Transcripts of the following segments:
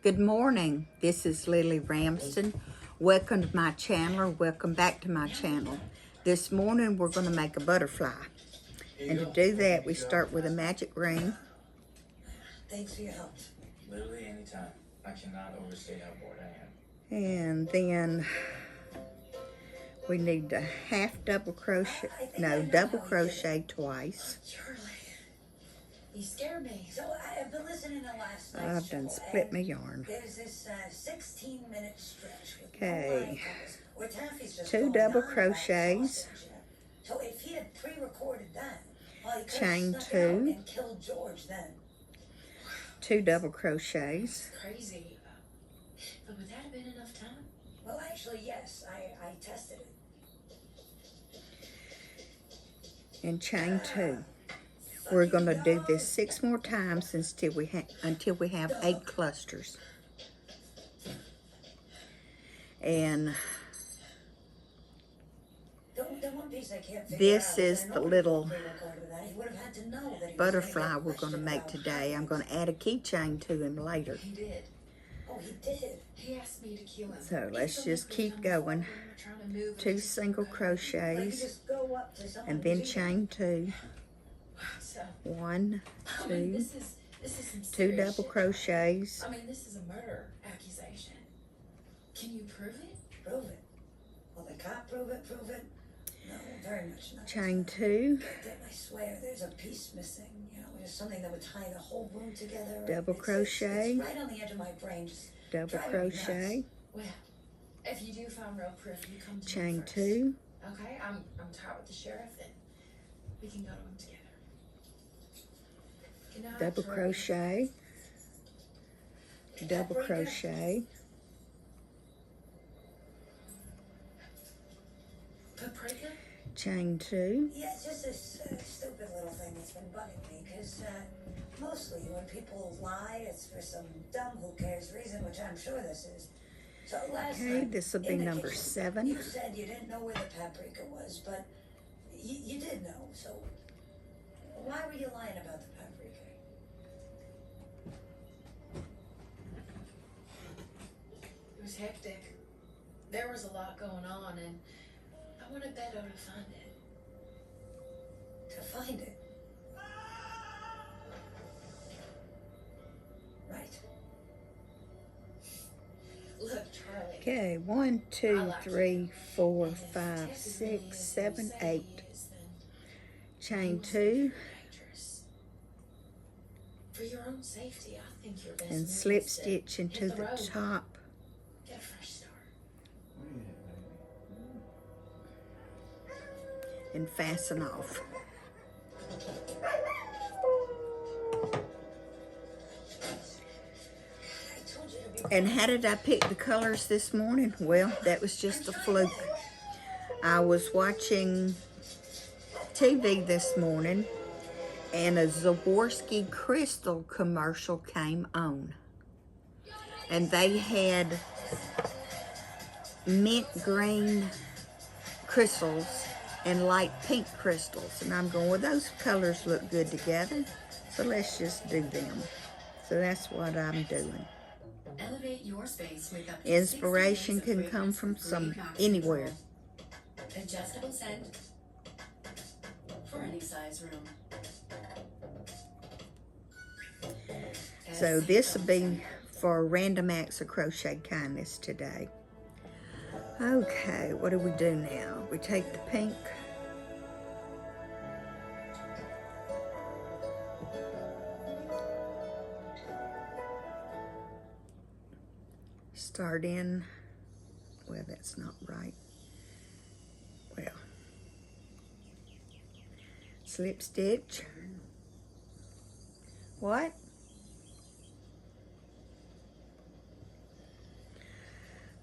Good morning. This is Lily Ramsden. Welcome to my channel, or welcome back to my channel. This morning we're going to make a butterfly. And to do that, we start with a magic ring. Thanks for your help. Literally anytime. I cannot overstate how bored I am. And then we need to double crochet twice. Charlie, you scared me. So I've been listening to last night's I've done show, split my yarn. There's this 16-minute stretch with Okay, where Taffy's just 2 double crochets, So if he had pre-recorded that, well, he could chain have snuck out 2, and killed George then. 2 double crochets, Crazy. But would that have been enough time? Well, actually, yes. I tested it. and chain 2. We're going to do this 6 more times until we have 8 clusters. And The one piece I can't figure this out is I the know little he pre-recorded that. He would have had to know that he was gonna butterfly get we're going to questioned make about today. I'm height. going to add a keychain to him later. He did. Oh, he did. He asked me to kill him. So let's just keep going. 2 single Like you crochets, just go up to someone and then and chain 2. So, 1, I mean, 2, this is some 2 serious double shit. crochets, I mean, this is a murder accusation. Can you prove it? prove it. Well, they can't prove it. No, very much not. chain 2, I swear, there's a piece missing. You know, there's something that would tie the whole room together. Double It's crochet. right on the edge of my brain. Just double driving me nuts. crochet, Well, if you do find real proof, you come to me chain first. 2, Okay, I'm tied with the sheriff, and we can go to him together. Good night, double Troy. crochet, double crochet, Paprika? chain 2, Yeah, it's just this stupid little thing that's been bugging me. Because mostly when people lie, it's for some dumb who cares reason, which I'm sure this is. So last okay, night, this will be in the number kitchen, 7, You said you didn't know where the paprika was, but you did know. So why were you lying about the paprika? It was hectic. There was a lot going on, and I wanted Beto to find it. To find it. Right. Look, Charlie. okay, 1, 2, 3, 4, 5, 6, 7, 8, chain 2, For your own safety, I think you're best and move slip is to stitch into hit the road. top, Get a fresh start. and fasten off. I told you to be. And how did I pick the colors this morning? Well, that was just a fluke. I was watching TV this morning, and a Zaworsky Crystal commercial came on. And they had mint green crystals and light pink crystals. And I'm going, well, those colors look good together, so let's just do them. So that's what I'm doing. Elevate your space with up to Inspiration 60 days can of come from fragrance-free max anywhere. control. Adjustable scent for any size room. So this will be for random acts of crochet kindness today. Okay, what do we do now? We take the pink. Start in, well, that's not right. Well, slip stitch. What?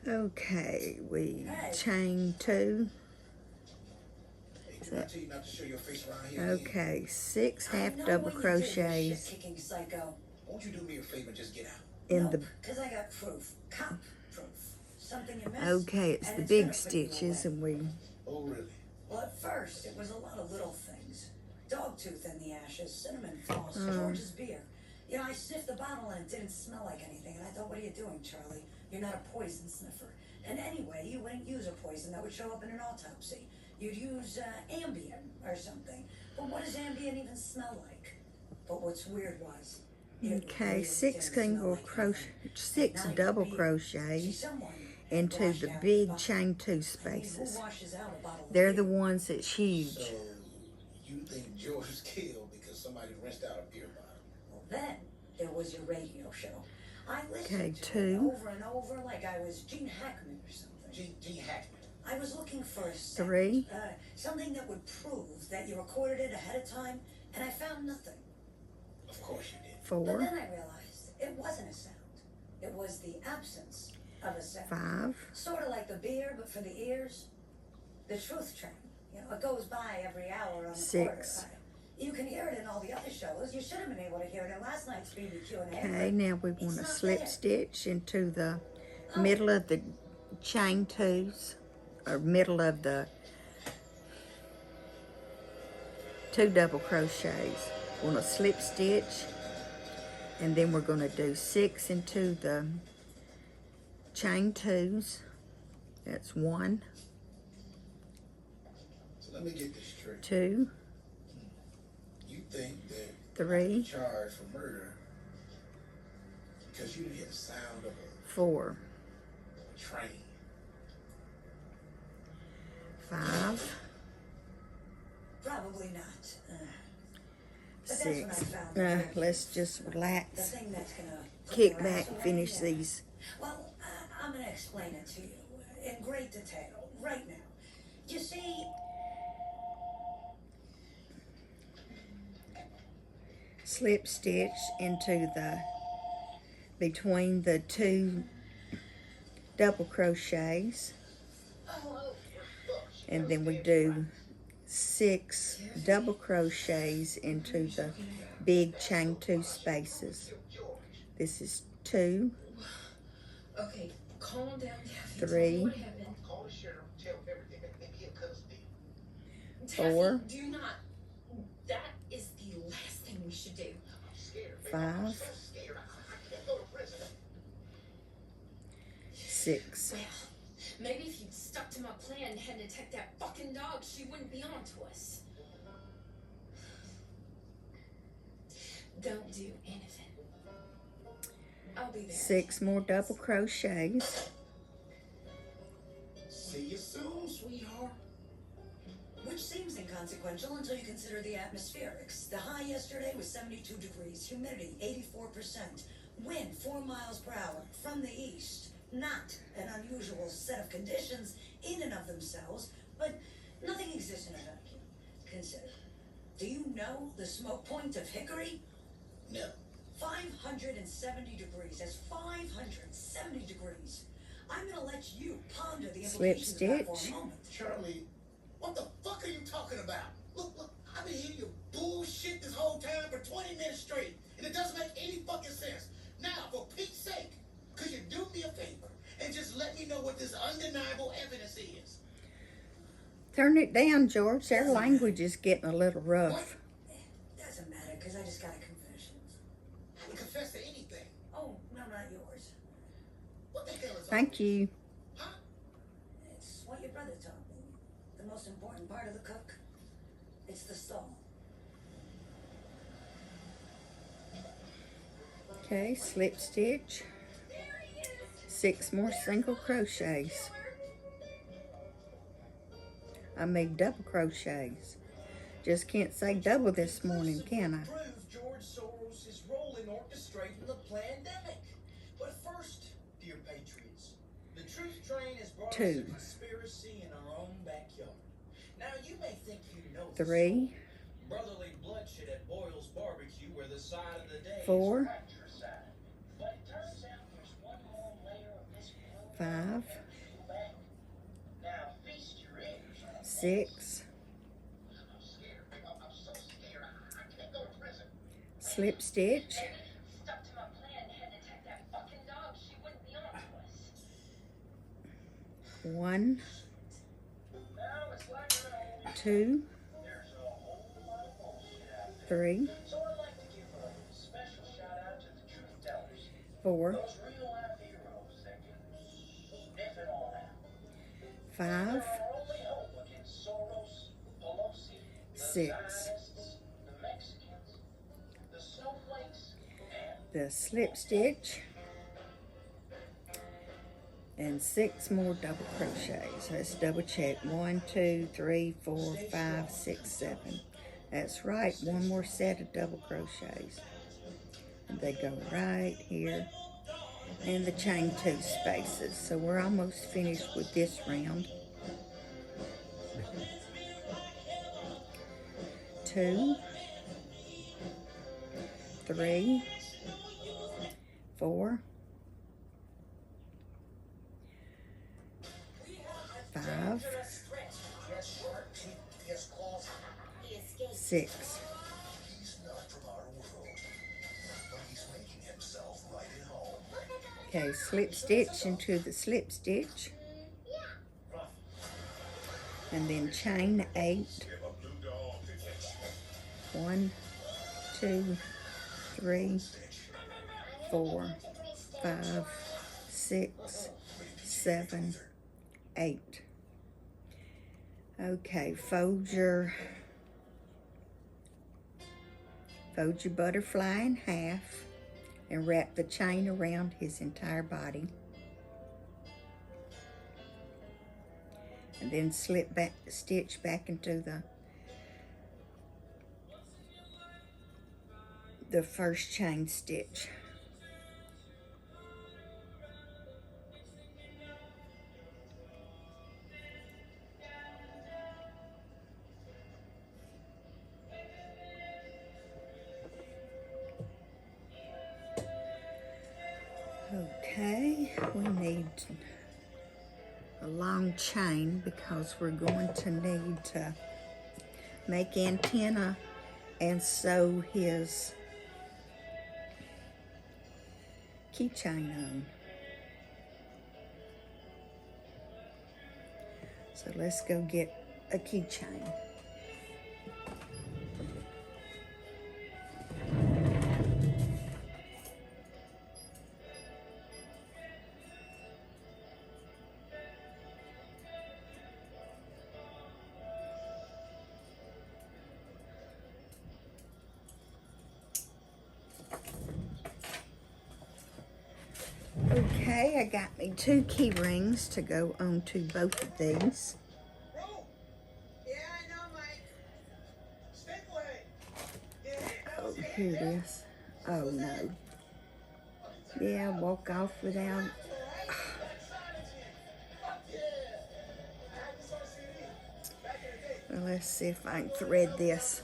Okay, we chain 2. Okay, 6 half double crochets Kicking psycho. Won't you do me a favor and just get out? in the, Because I got proof. Cop proof. Something you missed. okay, it's and the it's big gonna put you stitches, away. and we, Oh, really? Well, at first, it was a lot of little things. Dog tooth in the ashes, cinnamon floss, George's beer. You know, I sniffed the bottle and it didn't smell like anything. And I thought, what are you doing, Charlie? You're not a poison sniffer. And anyway, you wouldn't use a poison that would show up in an autopsy. You'd use Ambien or something. But what does Ambien even smell like? But what's weird was... Okay, 6 single crochet, 6 double crochets into the big chain 2 spaces. They're the ones that's huge. So, you think George was killed because somebody rinsed out a beer bottle? Well, then there was your radio show. I listened Okay, to 2. it over and over like I was Gene Hackman or something. Gene Hackman. I was looking for a 3. something that would prove that you recorded it ahead of time, and I found nothing. Of course you did. 4. But then I realized it wasn't a sound. It was the absence of a sound. 5. Sort of like the beer, but for the ears. The truth train. You know, it goes by every hour on the 6. quarter. You can hear it in all the other shows. You should have been able to hear it in last night's BBQ&A. Okay, now we want to slip stitch into the middle of the chain 2s, or middle of the 2 double crochets. We're going to slip stitch, and then we're going to do 6 into the chain 2s. That's 1, So let me get this straight. 2, You think that 3, charged for murder because you didn't hear the sound of a 4, train? 5, Probably not. But that's 6. what I found. Let's just The relax, thing that's gonna kick put your back, ass away, finish yeah. these. Well, I'm gonna explain it to you in great detail right now. You see, Slip stitch into the between the 2 double crochets, and then we do 6 double crochets into the big chain 2 spaces. This is 2, Okay, calm down, Daffy. 3, Tell me what happened. Call the sheriff, tell him everything, maybe he'll cut us deal. Daffy, 4. do not. That is the last thing we should do. I'm scared, baby. 5, I'm so scared. I can't go to prison. 6. Well, maybe if you'd stuck to my plan and hadn't attacked that fucking dog, she wouldn't be on to us. Don't do anything. I'll be there. 6 more double crochets. See you soon, sweetheart. which seems inconsequential until you consider the atmospherics. The high yesterday was 72 degrees, humidity 84%, wind 4 miles per hour from the east. Not an unusual set of conditions in and of themselves, but nothing exists in a vacuum. Consider. Do you know the smoke point of Hickory? No. 570 degrees. That's 570 degrees. I'm gonna let you ponder the Slip implications of that for a stitch. moment. Charlie, what the fuck are you talking about? Look, I've been hearing your bullshit this whole time for 20 minutes straight, and it doesn't make any fucking sense. Now, for Pete's sake, could you do me a favor and just let me know what this undeniable evidence is? Turn it down, George. Their language is getting a little rough. Doesn't matter, because I just got a confession. I would confess to anything. Oh, no, not yours. What the hell is Thank you. Huh? It's what your brother taught me. The most important part of the cook. It's the stall. Okay, slip stitch. 6 more single crochets. I made double crochets. Just can't say double this morning, can I? Prove George Soros' role in orchestrating the pandemic. But first, dear patriots, the truth train has brought us 2. a conspiracy in our own backyard. Now you may think you know 3, this. Brotherly bloodshed at Boyle's barbecue, where the side of the day 4, is fratricide. But it turns out there's one more layer of this 5, Now feast your ears. 6, I'm scared, babe. I'm so scared. I can't go to prison. slip stitch, Stuck to my plan and had to attack that fucking dog, she wouldn't be on to us. 1, Now it's like an old 2, There's a whole lot of bullshit out there. 3, So I'd like to give a special shout out 4, Those real life heroes that can sniff it all out. 5, They're our only hope against Soros, Pelosi, the 6, Zionists, the Mexicans, the snowflakes, and the slip stitch, and 6 more double crochets. Let's double check. 1, 2, 3, 4, 5, 6, 7. That's right, one more set of double crochets. And they go right here in the chain 2 spaces. So we're almost finished with this round. 2, 3, 4, 5, 6. He's not from our world, but he's making himself right at home. Okay, slip stitch into the slip stitch. And then chain 8. 1, 2, 3, 4, 5, 6, 7, 8. Okay, fold your butterfly in half and wrap the chain around his entire body. And then stitch back into the first chain stitch. Okay, we need a long chain because we're going to need to make antenna and sew his keychain on. So let's go get a keychain. Okay, I got me 2 key rings to go onto both of these. Bro! Yeah, I know, Mike. Stay away. Yeah, Oh, here it is. Oh no. Yeah, walk off without. Well, let's see if I can thread this.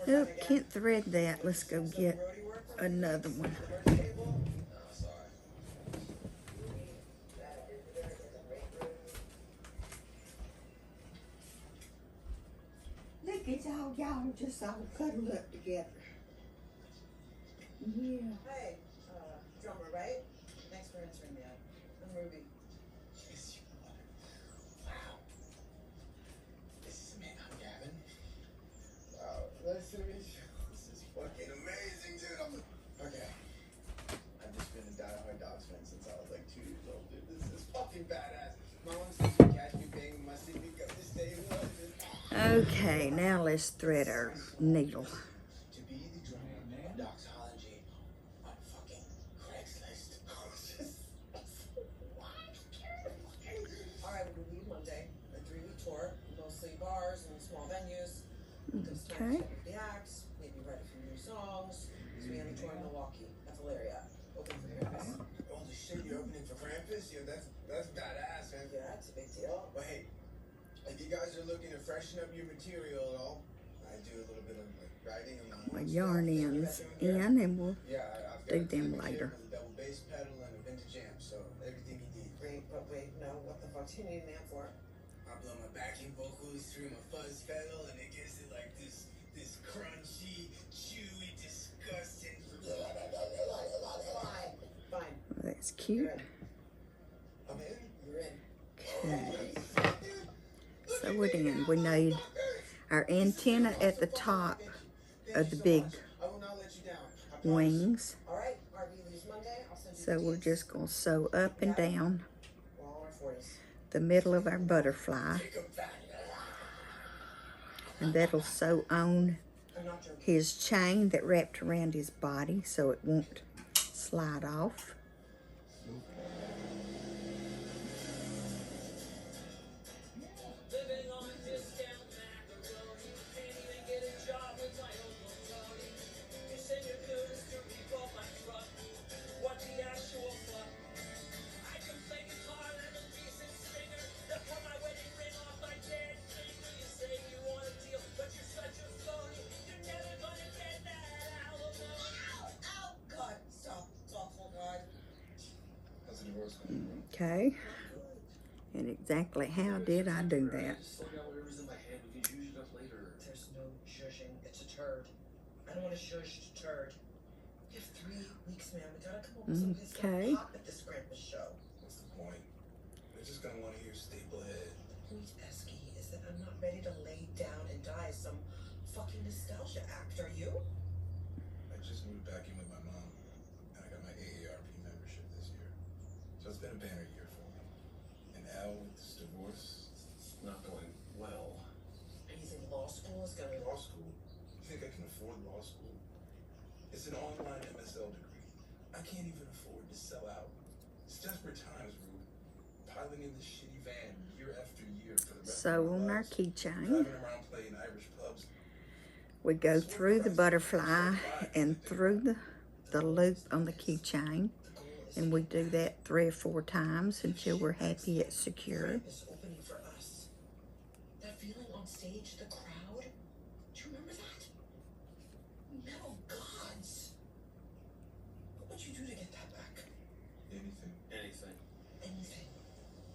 Nope, can't thread that. Let's go get another one. Look, it's y'all just all cuddled up together. Yeah. Hey, drummer, right? Thanks for answering me. I'm Ruby. Yes, you are. Wow. This is me. I'm Gavin. Wow, nice to meet you. This is fucking amazing, dude. Okay. I've just been a diehard Dogs fan since I was like 2 years old, dude. This is fucking badass. My mom used to catch me banging my CD go this day. Okay, now let's thread our needle. To be the drummer of Doxology on fucking Craigslist. Alright, we'll leave Monday. A 3-week tour, mostly bars and small venues. Okay. The acts, maybe write a few new songs. So we have a tour in Milwaukee. That's Valeria. Open for Krampus. Holy shit, you're opening for Krampus? Yeah, that's badass, man. Yeah, it's a big deal. But hey, if you guys are looking to freshen up your material at all, I do a little bit of like writing on my My own yarn stuff. ends in, and we'll Yeah, I've do got a them clicker later. with a double bass pedal and a vintage amp, so everything you need. Great, but wait, no, what the fuck do you need an amp for? I blow my backing vocals through my fuzz pedal, and it gives it like this crunchy, chewy, disgusting. Fine. that's You're cute. in. I'm in. You're in. Okay. sew it in. We need our antenna at the top of the big I will not let you down. I promise. wings. All right, RV leaves Monday. I'll send you So the we're dates. just going to sew up and down We're all in our 40s. the middle of our butterfly. And that'll sew on I'm not joking. his chain that wrapped around his body so it won't slide off. Living on discount macaroni. Can't even get a job with my Uncle Tony. You send your goons to revolt my truck. What the actual fuck? I can play guitar and I'm a decent singer. They'll cut my wedding ring off my dead finger. You say you want a deal, but you're such a phony. You're never gonna get that alimony. Ow! Ow! God, stop. It's awful, God. How's the divorce going? Okay. And exactly how did I do that? Just slow down whatever's in my head. We can zhuzh it up later. There's no shushing. It's a turd. I don't want a shushed turd. We have 3 weeks, man. We gotta come up with something that's Okay. gonna pop at this Krampus show. What's the point? They're just gonna want to hear staple head. The point, Esky, is that I'm not ready to lay down and die some fucking nostalgia act. Are you? I just moved back in with my mom, and I got my AARP membership this year. So it's been a banner year for me. And Al, with this divorce, It's not going well. And you think law school is gonna... law school. You think I can afford law school? It's an online MSL degree. I can't even afford to sell out. It's desperate times, Rube. Piling in this shitty van year after year for the rest So of my on our lives. keychain, Driving around playing Irish pubs. we go through the butterfly and through the loop on the keychain. The goal is And we do that 3 or 4 times until we're happy it's secure. Krampus opening for us. That feeling on stage, the crowd. Do you remember that? Metal gods. What would you do to get that back? Anything. Anything. Anything.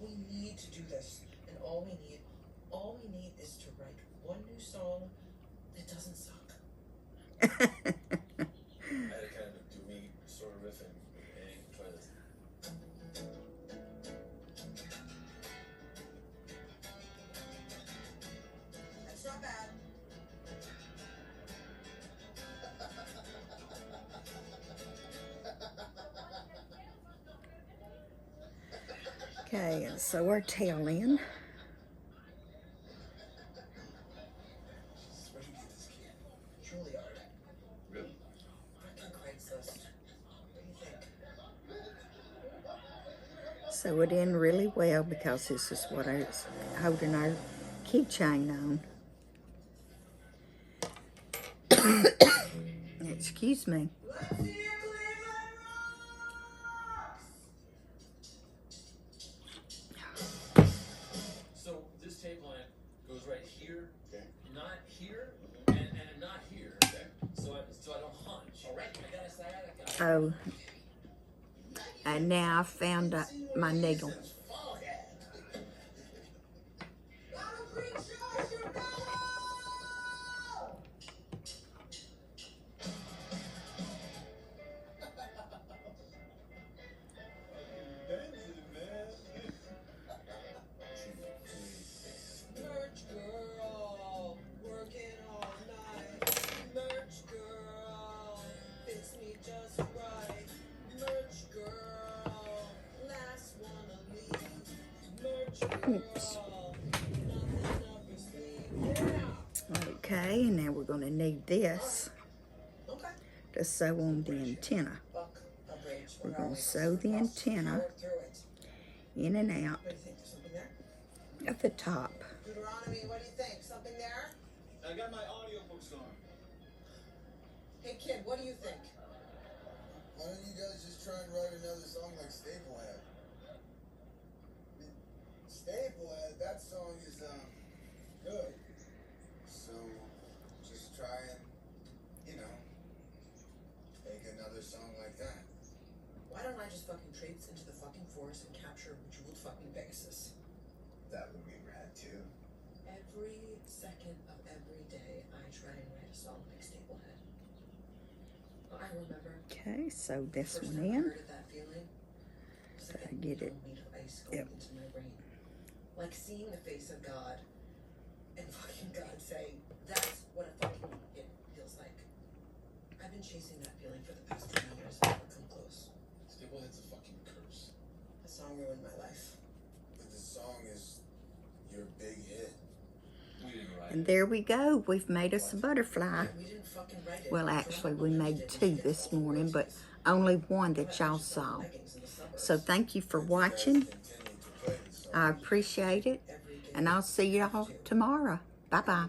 We need to do this. And all we need is to write one new song that doesn't suck. I had a kind of a doomy sort of riff and try this. That's not bad. Okay, and so our tail in. Where'd you get this kid? Juilliard. Really? On Craigslist. What do you think? Sew it in really well because this is what I was holding our keychain on. Excuse me. Let's hear Cleveland rocks! So this tape line goes right here, Okay. not here, and not here. Okay. So I don't hunch. All right. I got a sciatica. Oh, and now I found my needle. Merch girl, working all night. Merch girl, fits me just right. Merch girl, last one to leave. Merch girl, Oops. nothing up her sleeve. Yeah. Okay, and now we're going to need this Okay. to sew on the antenna. Buck, a bridge. We're going to sew the antenna Power through it. in and out What do you think? There's something there? at the top. Deuteronomy, what do you think? Something there? I got my audiobooks on. Hey kid, what do you think? Why don't you guys just try and write another song like Staplehead? I mean, Staplehead, that song is good. So just try and, make another song like that. Why don't I just fucking traipse into the fucking forest and capture a jeweled fucking Pegasus? That would be rad too. Every second of every day, I try and write a song like Staplehead. I remember Okay, sew this first one time I in. heard of that feeling. It was like I a get it. needle bead of ice going Yep. into my brain. Like seeing the face of God say that's what a fucking hit feels like. I've been chasing that feeling for the past 20 years. I've never come close. Well, it's a fucking curse. The song ruined my life. But the song is your big hit. We didn't write And it. there we go. We've made us a butterfly. We didn't fucking write it. Well, actually, we made 2 this morning, but only one that y'all saw. So thank you for watching. I appreciate it. And I'll see y'all tomorrow. Bye-bye.